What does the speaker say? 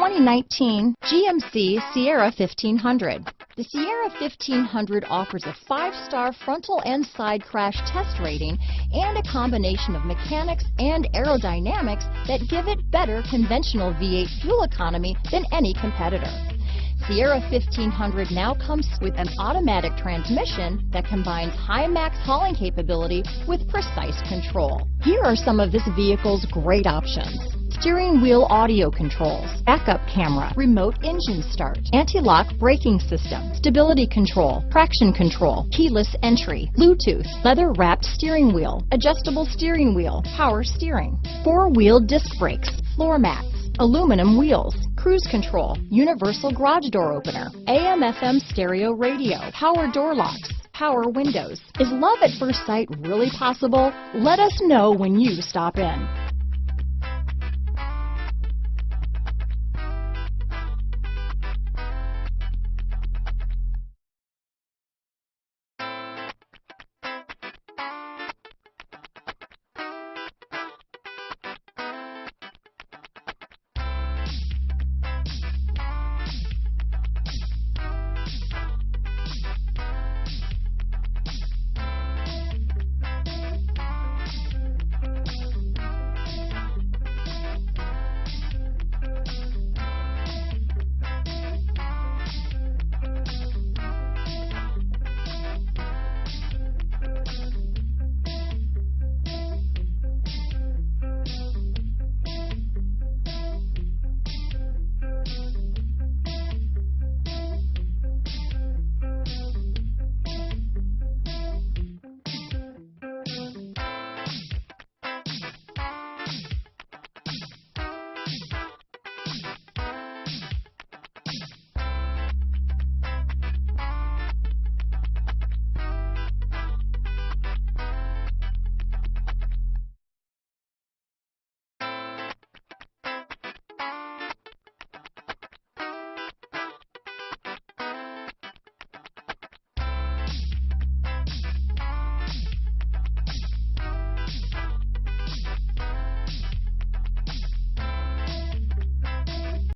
2019 GMC Sierra 1500. The Sierra 1500 offers a 5-star frontal and side crash test rating and a combination of mechanics and aerodynamics that give it better conventional V8 fuel economy than any competitor. Sierra 1500 now comes with an automatic transmission that combines high max hauling capability with precise control. Here are some of this vehicle's great options: steering wheel audio controls, backup camera, remote engine start, anti-lock braking system, stability control, traction control, keyless entry, Bluetooth, leather-wrapped steering wheel, adjustable steering wheel, power steering, 4-wheel disc brakes, floor mats, aluminum wheels, cruise control, universal garage door opener, AM/FM stereo radio, power door locks, power windows. Is love at first sight really possible? Let us know when you stop in.